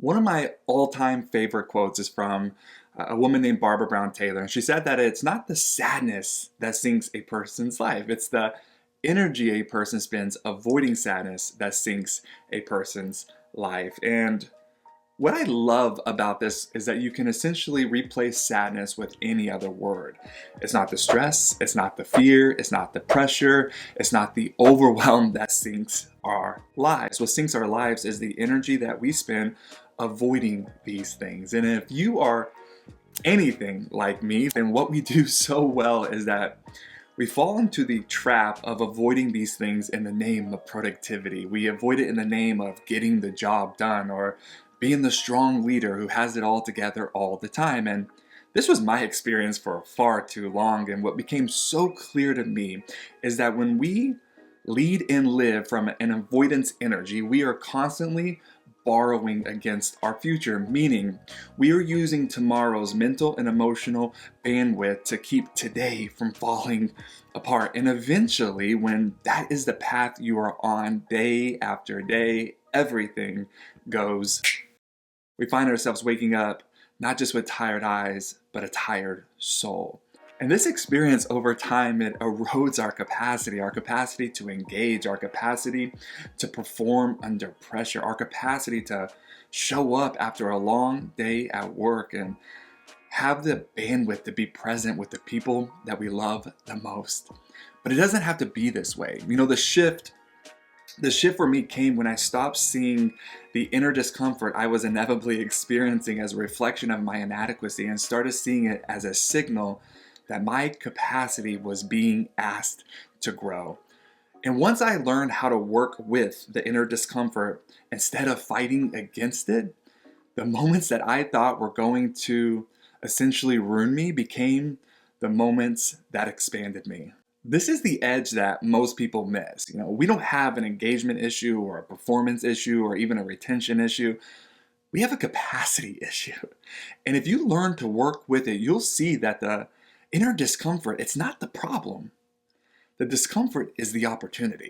One of my all-time favorite quotes is from a woman named Barbara Brown Taylor, and she said that it's not the sadness that sinks a person's life, it's the energy a person spends avoiding sadness that sinks a person's life. And what I love about this is that you can essentially replace sadness with any other word. It's not the stress, it's not the fear, it's not the pressure, it's not the overwhelm that sinks our lives. What sinks our lives is the energy that we spend avoiding these things. And if you are anything like me, then what we do so well is that we fall into the trap of avoiding these things in the name of productivity. We avoid it in the name of getting the job done or being the strong leader who has it all together all the time. And this was my experience for far too long. And what became so clear to me is that when we lead and live from an avoidance energy, we are constantly borrowing against our future, meaning we are using tomorrow's mental and emotional bandwidth to keep today from falling apart. And eventually, when that is the path you are on day after day, everything goes. We find ourselves waking up not just with tired eyes, but a tired soul. And this experience over time, it erodes our capacity to engage, our capacity to perform under pressure, our capacity to show up after a long day at work and have the bandwidth to be present with the people that we love the most. But it doesn't have to be this way. You know, the shift for me came when I stopped seeing the inner discomfort I was inevitably experiencing as a reflection of my inadequacy and started seeing it as a signal that my capacity was being asked to grow. And once I learned how to work with the inner discomfort instead of fighting against it, the moments that I thought were going to essentially ruin me became the moments that expanded me. This is the edge that most people miss. You know, we don't have an engagement issue or a performance issue or even a retention issue. We have a capacity issue. And if you learn to work with it, you'll see that the inner discomfort, it's not the problem. The discomfort is the opportunity.